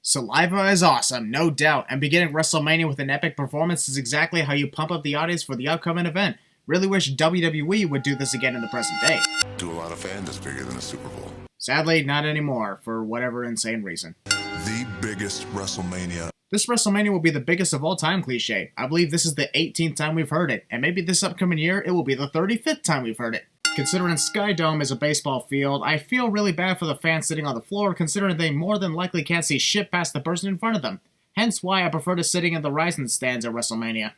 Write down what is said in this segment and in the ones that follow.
Saliva is awesome, no doubt, and beginning WrestleMania with an epic performance is exactly how you pump up the audience for the upcoming event. Really wish WWE would do this again in the present day. To a lot of fans, it's bigger than a Super Bowl. Sadly, not anymore, for whatever insane reason. The biggest WrestleMania. This WrestleMania will be the biggest of all time cliche. I believe this is the 18th time we've heard it, and maybe this upcoming year it will be the 35th time we've heard it. Considering Sky Dome is a baseball field, I feel really bad for the fans sitting on the floor considering they more than likely can't see shit past the person in front of them. Hence why I prefer to sitting in the rising stands at WrestleMania.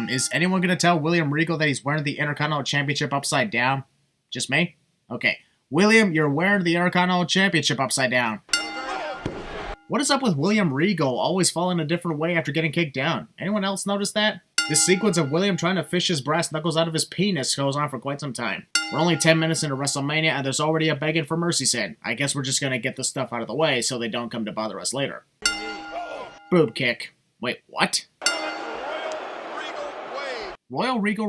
Is anyone gonna tell William Regal that he's wearing the Intercontinental Championship upside down? Just me? Okay. William, you're wearing the Intercontinental Championship upside down. What is up with William Regal always falling a different way after getting kicked down? Anyone else notice that? This sequence of William trying to fish his brass knuckles out of his penis goes on for quite some time. We're only 10 minutes into WrestleMania and there's already a begging for mercy said. I guess we're just gonna get this stuff out of the way so they don't come to bother us later. Boob kick. Wait, what? Royal Regal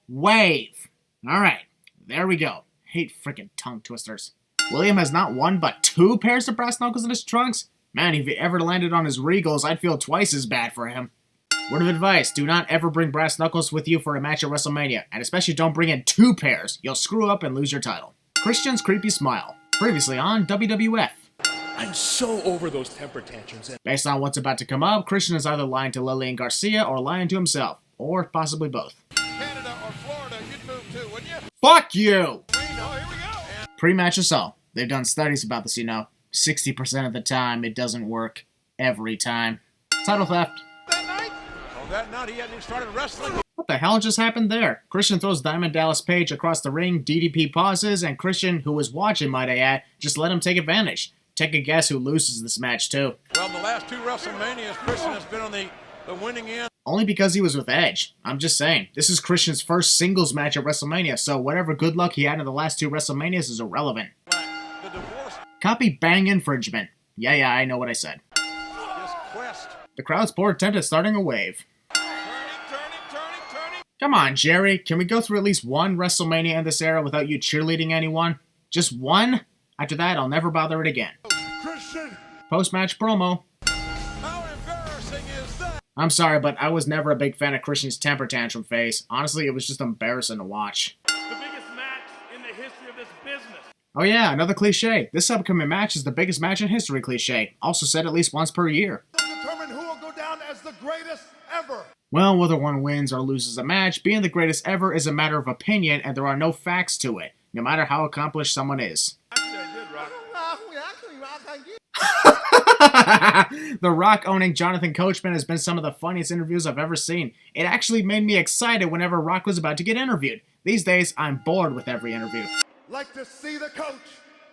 Wave. Alright, there we go. Hate freaking tongue twisters. William has not one but 2 pairs of brass knuckles in his trunks? Man, if he ever landed on his Regals, I'd feel twice as bad for him. Word of advice, do not ever bring brass knuckles with you for a match at WrestleMania, and especially don't bring in 2 pairs. You'll screw up and lose your title. Christian's creepy smile. Previously on WWF. I'm so over those temper tantrums. Based on what's about to come up, Christian is either lying to Lillian Garcia or lying to himself. Or possibly both. Canada or Florida, you'd move too, wouldn't you? Fuck you! Here we go. Pre-match assault. They've done studies about this, you know. 60% of the time, it doesn't work. Every time. Title theft. That night? Oh, that night he hadn't even started wrestling. What the hell just happened there? Christian throws Diamond Dallas Page across the ring, DDP pauses, and Christian, who was watching, might I add, just let him take advantage. Take a guess who loses this match, too. Well, the last 2 WrestleManias, Christian has been on the winning end. Only because he was with Edge. I'm just saying. This is Christian's first singles match at WrestleMania, so whatever good luck he had in the last 2 WrestleManias is irrelevant. The divorce. Copy bang infringement. Yeah, I know what I said. This quest. The crowd's poor attempt at starting a wave. Turning. Come on, Jerry. Can we go through at least one WrestleMania in this era without you cheerleading anyone? Just one? After that, I'll never bother it again. Christian. Post-match promo. How embarrassing is that? I'm sorry, but I was never a big fan of Christian's temper tantrum phase. Honestly, it was just embarrassing to watch. The biggest match in the history of this business. Oh yeah, another cliche. This upcoming match is the biggest match in history cliche. Also said at least once per year. Determine who will go down as the greatest ever. Well, whether one wins or loses a match, being the greatest ever is a matter of opinion and there are no facts to it, no matter how accomplished someone is. Actually, I did, Rock. The Rock owning Jonathan Coachman has been some of the funniest interviews I've ever seen. It actually made me excited whenever Rock was about to get interviewed. These days, I'm bored with every interview. Like to see the coach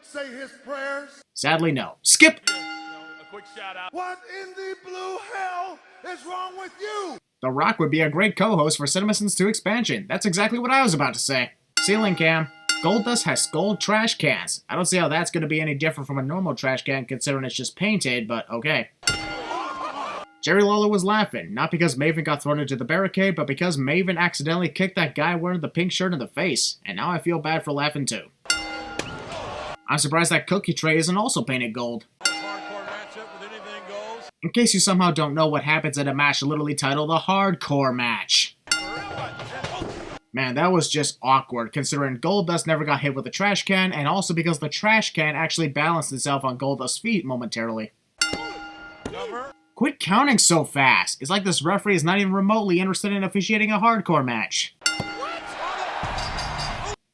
say his prayers? Sadly, no. Skip! A quick shout out. What in the blue hell is wrong with you? The Rock would be a great co-host for CinemaSins 2 Expansion. That's exactly what I was about to say. Ceiling cam. Goldust has gold trash cans. I don't see how that's going to be any different from a normal trash can considering it's just painted, but okay. Jerry Lawler was laughing, not because Maven got thrown into the barricade, but because Maven accidentally kicked that guy wearing the pink shirt in the face, and now I feel bad for laughing too. I'm surprised that cookie tray isn't also painted gold. Hardcore matchup with anything goes. In case you somehow don't know what happens at a match literally titled the Hardcore Match. Man, that was just awkward, considering Goldust never got hit with a trash can, and also because the trash can actually balanced itself on Goldust's feet momentarily. Cover. Quit counting so fast! It's like this referee is not even remotely interested in officiating a hardcore match.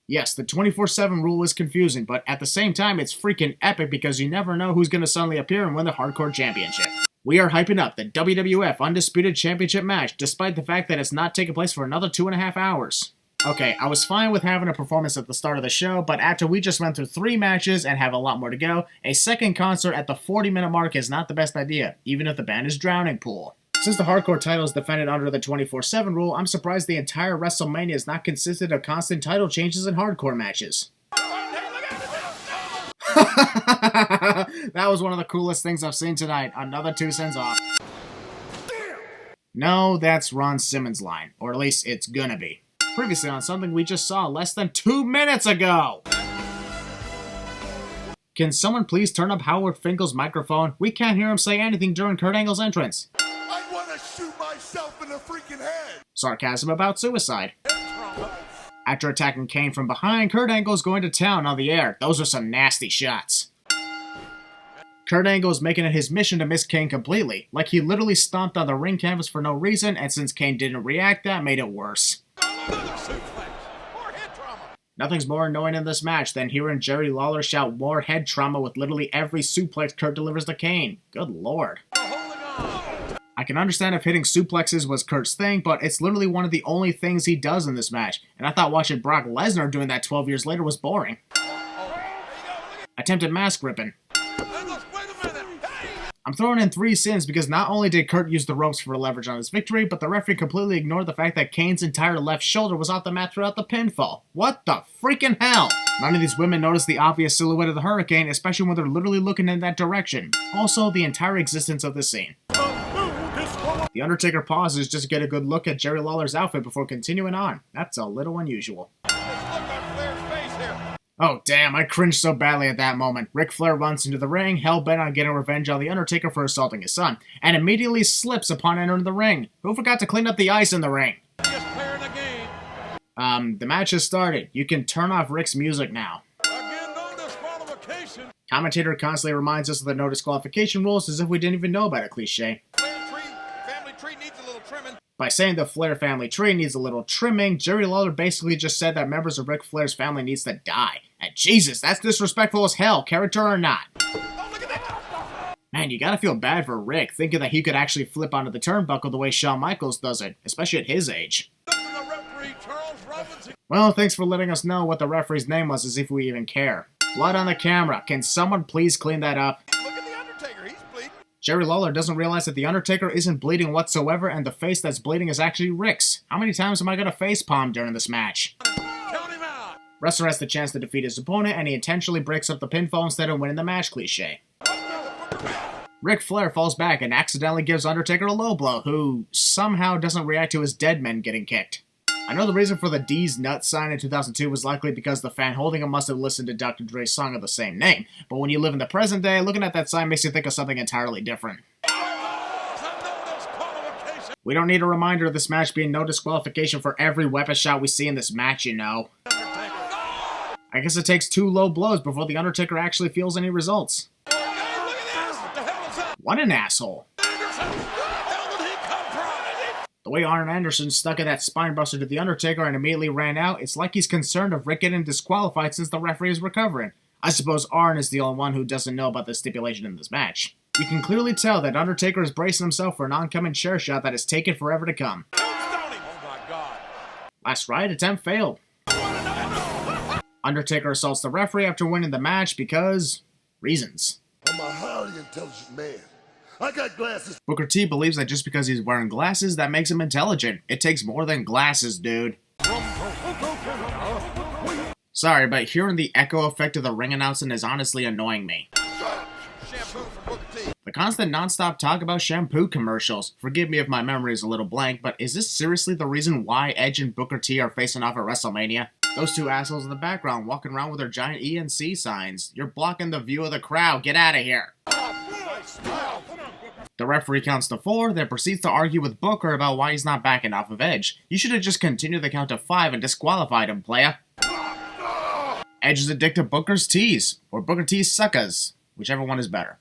Yes, the 24/7 rule is confusing, but at the same time it's freaking epic because you never know who's gonna suddenly appear and win the Hardcore Championship. We are hyping up the WWF Undisputed Championship match, despite the fact that it's not taking place for another 2.5 hours. Okay, I was fine with having a performance at the start of the show, but after we just went through 3 matches and have a lot more to go, a second concert at the 40-minute mark is not the best idea, even if the band is Drowning Pool. Since the Hardcore title is defended under the 24/7 rule, I'm surprised the entire WrestleMania is not consisted of constant title changes in Hardcore matches. That was one of the coolest things I've seen tonight. Another 2 cents off. No, that's Ron Simmons' line. Or at least it's gonna be. Previously on something we just saw less than 2 minutes ago. Can someone please turn up Howard Finkel's microphone? We can't hear him say anything during Kurt Angle's entrance. I want to shoot myself in the freaking head. Sarcasm about suicide. After attacking Kane from behind, Kurt Angle's going to town on the air. Those are some nasty shots. Kurt Angle is making it his mission to miss Kane completely. Like he literally stomped on the ring canvas for no reason, and since Kane didn't react, that made it worse. Nothing's more annoying in this match than hearing Jerry Lawler shout more head trauma with literally every suplex Kurt delivers to Kane. Good lord. I can understand if hitting suplexes was Kurt's thing, but it's literally one of the only things he does in this match, and I thought watching Brock Lesnar doing that 12 years later was boring. Attempted mask ripping. I'm throwing in 3 sins because not only did Kurt use the ropes for leverage on his victory, but the referee completely ignored the fact that Kane's entire left shoulder was off the mat throughout the pinfall. What the freaking hell? None of these women noticed the obvious silhouette of the Hurricane, especially when they're literally looking in that direction. Also, the entire existence of this scene. The Undertaker pauses just to get a good look at Jerry Lawler's outfit before continuing on. That's a little unusual. Oh damn, I cringed so badly at that moment. Ric Flair runs into the ring, hell-bent on getting revenge on The Undertaker for assaulting his son, and immediately slips upon entering the ring. Who forgot to clean up the ice in the ring? The match has started. You can turn off Rick's music now. Commentator constantly reminds us of the no disqualification rules as if we didn't even know about a cliche. By saying the Flair family tree needs a little trimming, Jerry Lawler basically just said that members of Ric Flair's family needs to die. And Jesus, that's disrespectful as hell, character or not. Man, you gotta feel bad for Rick, thinking that he could actually flip onto the turnbuckle the way Shawn Michaels does it, especially at his age. Well, thanks for letting us know what the referee's name was as if we even care. Blood on the camera. Can someone please clean that up? Jerry Lawler doesn't realize that The Undertaker isn't bleeding whatsoever and the face that's bleeding is actually Rick's. How many times am I gonna facepalm during this match? Wrestler has the chance to defeat his opponent and he intentionally breaks up the pinfall instead of winning the match cliche. Ric Flair falls back and accidentally gives Undertaker a low blow, who somehow doesn't react to his dead men getting kicked. I know the reason for the D's Nuts sign in 2002 was likely because the fan holding him must have listened to Dr. Dre's song of the same name, but when you live in the present day, looking at that sign makes you think of something entirely different. We don't need a reminder of this match being no disqualification for every weapon shot we see in this match, you know. I guess it takes 2 low blows before The Undertaker actually feels any results. What an asshole. The way Arn Anderson stuck in that spinebuster to The Undertaker and immediately ran out, it's like he's concerned of Rick getting disqualified since the referee is recovering. I suppose Arn is the only one who doesn't know about the stipulation in this match. You can clearly tell that Undertaker is bracing himself for an oncoming chair shot that is taken forever to come. Last riot attempt failed. Undertaker assaults the referee after winning the match because... reasons. I'm a highly intelligent man. I got glasses. Booker T believes that just because he's wearing glasses, that makes him intelligent. It takes more than glasses, dude. Sorry, but hearing the echo effect of the ring announcing is honestly annoying me. The constant non-stop talk about shampoo commercials. Forgive me if my memory is a little blank, but is this seriously the reason why Edge and Booker T are facing off at WrestleMania? Those 2 assholes in the background walking around with their giant ENC signs. You're blocking the view of the crowd. Get out of here. The referee counts to 4, then proceeds to argue with Booker about why he's not backing off of Edge. You should have just continued the count to 5 and disqualified him, playa. Edge is addicted to Booker's tees, or Booker T's suckers, whichever one is better.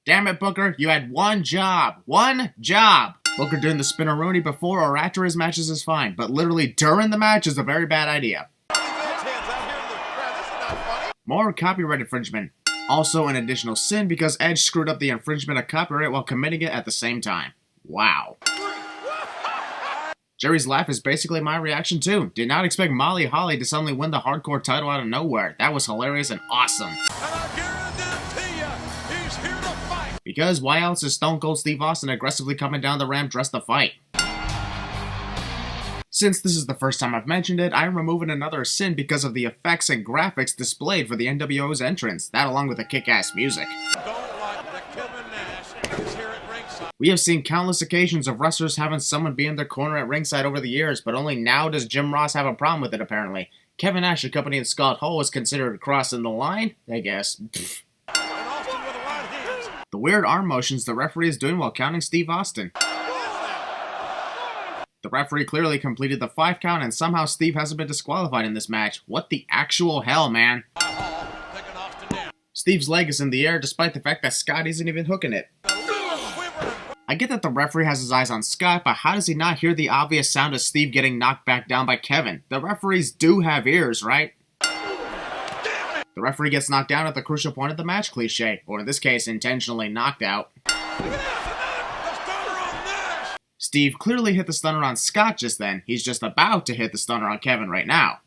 Damn it, Booker, you had one job. One job! Booker doing the spinneroonie before or after his matches is fine, but literally during the match is a very bad idea. More copyright infringement. Also an additional sin because Edge screwed up the infringement of copyright while committing it at the same time. Wow. Jerry's laugh is basically my reaction too. Did not expect Molly Holly to suddenly win the hardcore title out of nowhere. That was hilarious and awesome. Because why else is Stone Cold Steve Austin aggressively coming down the ramp dressed to fight? Since this is the first time I've mentioned it, I am removing another sin because of the effects and graphics displayed for the NWO's entrance, that along with the kick-ass music. We have seen countless occasions of wrestlers having someone be in their corner at ringside over the years, but only now does Jim Ross have a problem with it apparently. Kevin Nash accompanying Scott Hall was considered crossing the line, I guess. The weird arm motions the referee is doing while counting Steve Austin. The referee clearly completed the 5 count and somehow Steve hasn't been disqualified in this match. What the actual hell, man? Steve's leg is in the air despite the fact that Scott isn't even hooking it. I get that the referee has his eyes on Scott, but how does he not hear the obvious sound of Steve getting knocked back down by Kevin? The referees do have ears, right? The referee gets knocked down at the crucial point of the match, cliche, or in this case, intentionally knocked out. Steve clearly hit the stunner on Scott just then. He's just about to hit the stunner on Kevin right now.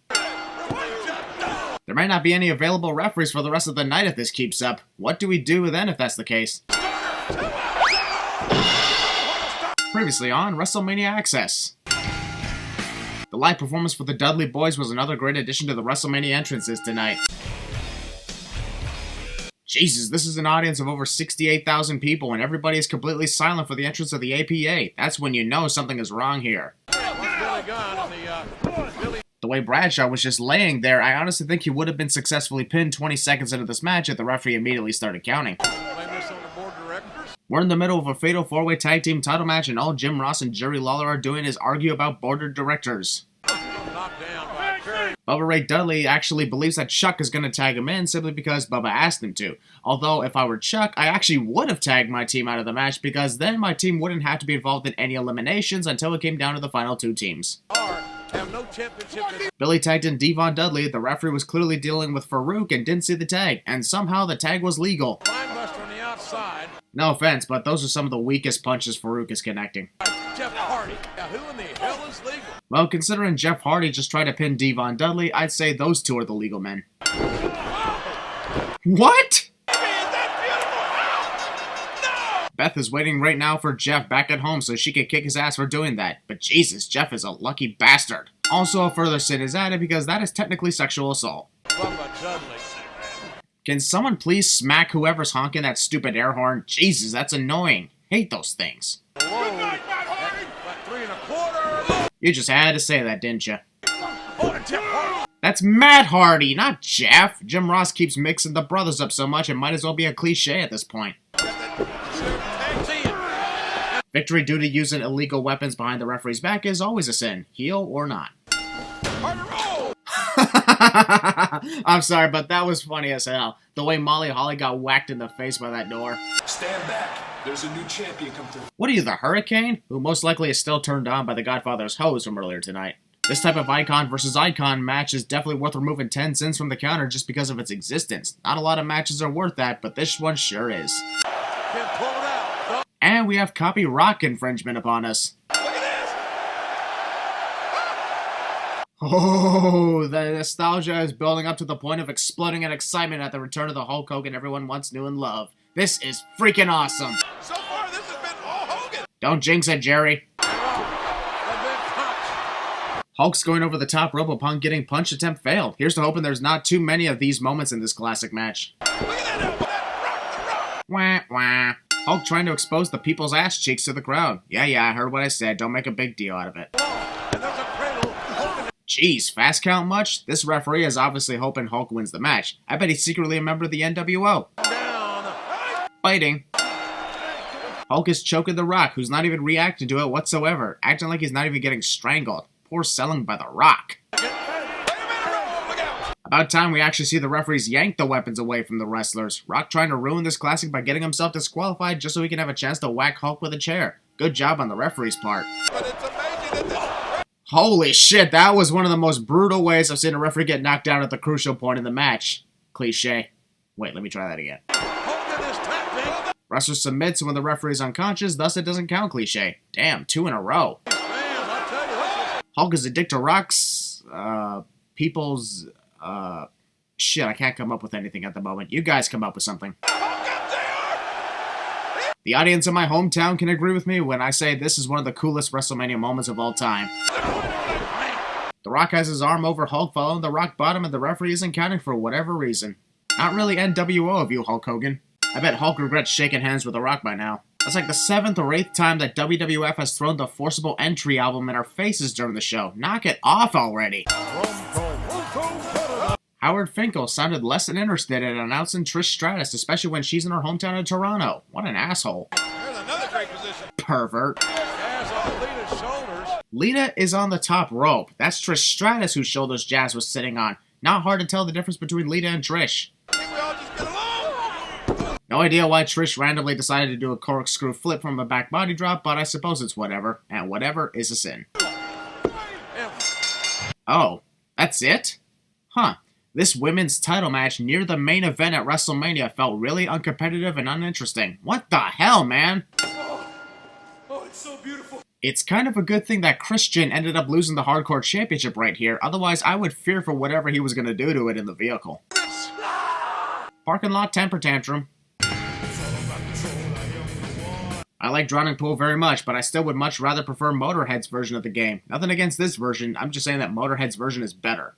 There might not be any available referees for the rest of the night if this keeps up. What do we do then if that's the case? Previously on WrestleMania Access. The live performance for the Dudley Boyz was another great addition to the WrestleMania entrances tonight. Jesus, this is an audience of over 68,000 people and everybody is completely silent for the entrance of the APA. That's when you know something is wrong here. The way Bradshaw was just laying there, I honestly think he would have been successfully pinned 20 seconds into this match if the referee immediately started counting. We're in the middle of a fatal 4-way tag team title match and all Jim Ross and Jerry Lawler are doing is argue about board of directors. Bubba Ray Dudley actually believes that Chuck is going to tag him in simply because Bubba asked him to. Although, if I were Chuck, I actually would have tagged my team out of the match because then my team wouldn't have to be involved in any eliminations until it came down to the final 2 teams. Billy tagged in Devon Dudley. The referee was clearly dealing with Farouk and didn't see the tag, and somehow the tag was legal. No offense, but those are some of the weakest punches Farouk is connecting. Jeff Hardy. Now, who in the hell is legal? Well, considering Jeff Hardy just tried to pin Devon Dudley, I'd say those two are the legal men. What? Beth is waiting right now for Jeff back at home so she could kick his ass for doing that. But Jesus, Jeff is a lucky bastard. Also, a further sin is added because that is technically sexual assault. Can someone please smack whoever's honking that stupid air horn? Jesus, that's annoying. Hate those things. You just had to say that, didn't you? That's Matt Hardy, not Jeff. Jim Ross keeps mixing the brothers up so much it might as well be a cliche at this point. Victory due to using illegal weapons behind the referee's back is always a sin, heel or not. I'm sorry, but that was funny as hell. The way Molly Holly got whacked in the face by that door. Stand back. There's a new champion come through. What are you, the Hurricane? Who most likely is still turned on by the Godfather's hose from earlier tonight. This type of icon versus icon match is definitely worth removing 10 cents from the counter just because of its existence. Not a lot of matches are worth that, but this one sure is. And we have copy rock infringement upon us. Oh, the nostalgia is building up to the point of exploding in excitement at the return of the Hulk Hogan everyone once knew and loved. This is freaking awesome. So far, this has been all Hogan. Don't jinx it, Jerry. Hulk's going over the top rope upon getting punch attempt failed. Here's to hoping there's not too many of these moments in this classic match. Wah, wah. Hulk trying to expose the people's ass cheeks to the crowd. Yeah, I heard what I said. Don't make a big deal out of it. Jeez, fast count much? This referee is obviously hoping Hulk wins the match. I bet he's secretly a member of the NWO. Fighting. Hulk is choking The Rock, who's not even reacting to it whatsoever, acting like he's not even getting strangled. Poor selling by The Rock. About time we actually see the referees yank the weapons away from the wrestlers. Rock trying to ruin this classic by getting himself disqualified just so he can have a chance to whack Hulk with a chair. Good job on the referee's part. Holy shit, that was one of the most brutal ways I've seen a referee get knocked down at the crucial point in the match. Cliche. Wait, let me try that again. Wrestler submits when the referee is unconscious, thus it doesn't count, cliche. Damn, 2 in a row. Hulk is a dick to Rock's, people's, shit, I can't come up with anything at the moment. You guys come up with something. The audience in my hometown can agree with me when I say this is one of the coolest WrestleMania moments of all time. The Rock has his arm over Hulk following the rock bottom and the referee isn't counting for whatever reason. Not really NWO of you, Hulk Hogan. I bet Hulk regrets shaking hands with The Rock by now. That's like the 7th or 8th time that WWF has thrown the Forcible Entry album in our faces during the show. Knock it off already. Howard Finkel sounded less than interested in announcing Trish Stratus, especially when she's in her hometown of Toronto. What an asshole. There's another great position. Pervert. Jazz on Lita's shoulders. Lita is on the top rope. That's Trish Stratus whose shoulders Jazz was sitting on. Not hard to tell the difference between Lita and Trish. I think we all just get along. No idea why Trish randomly decided to do a corkscrew flip from a back body drop, but I suppose it's whatever, and whatever is a sin. Oh, that's it? Huh. This women's title match near the main event at WrestleMania felt really uncompetitive and uninteresting. What the hell, man? Oh, it's so beautiful. It's kind of a good thing that Christian ended up losing the Hardcore Championship right here, otherwise I would fear for whatever he was going to do to it in the vehicle. Parking lot temper tantrum. I like Drowning Pool very much, but I still would much rather prefer Motorhead's version of the game. Nothing against this version, I'm just saying that Motorhead's version is better.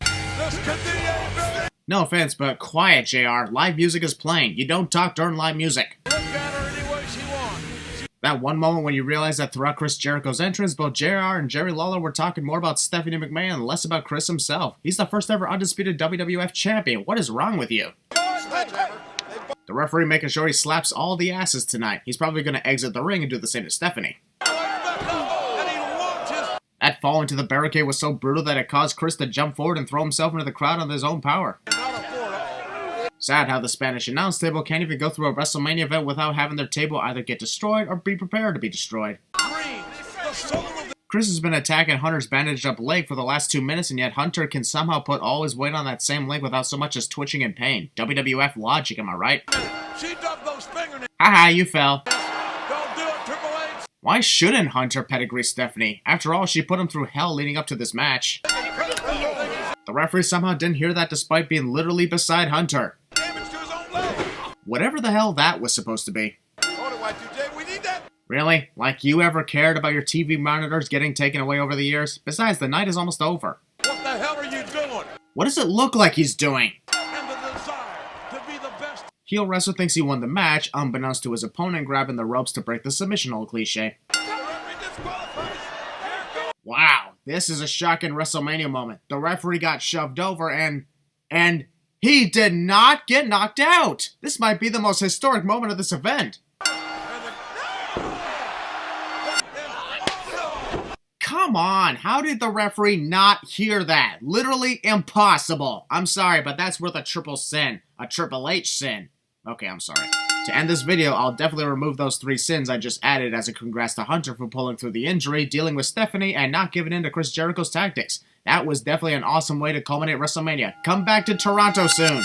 No offense, but quiet, JR. Live music is playing. You don't talk during live music. Look at her any way she wants. That one moment when you realize that throughout Chris Jericho's entrance, both JR and Jerry Lawler were talking more about Stephanie McMahon and less about Chris himself. He's the first ever undisputed WWF champion. What is wrong with you? The referee making sure he slaps all the asses tonight. He's probably going to exit the ring and do the same to Stephanie. That fall into the barricade was so brutal that it caused Chris to jump forward and throw himself into the crowd on his own power. Sad how the Spanish announce table can't even go through a WrestleMania event without having their table either get destroyed or be prepared to be destroyed. Chris has been attacking Hunter's bandaged up leg for the last 2 minutes, and yet Hunter can somehow put all his weight on that same leg without so much as twitching in pain. WWF logic, am I right? She dug those fingernails. Haha, you fell. Don't do it, Triple H. Why shouldn't Hunter pedigree Stephanie? After all, she put him through hell leading up to this match. The referee somehow didn't hear that despite being literally beside Hunter. Damage to his own leg. Whatever the hell that was supposed to be. Hold it, Y2J. We need that. Really? Like you ever cared about your TV monitors getting taken away over the years? Besides, the night is almost over. What the hell are you doing? What does it look like he's doing? And the desire to be the best. Heel wrestler thinks he won the match, unbeknownst to his opponent grabbing the ropes to break the submission old cliche. Wow, this is a shocking WrestleMania moment. The referee got shoved over and he did not get knocked out. This might be the most historic moment of this event. Come on, how did the referee not hear that? Literally impossible. I'm sorry, but that's worth a triple sin. A Triple H sin. Okay, I'm sorry. To end this video, I'll definitely remove those 3 sins I just added as a congrats to Hunter for pulling through the injury, dealing with Stephanie, and not giving in to Chris Jericho's tactics. That was definitely an awesome way to culminate WrestleMania. Come back to Toronto soon.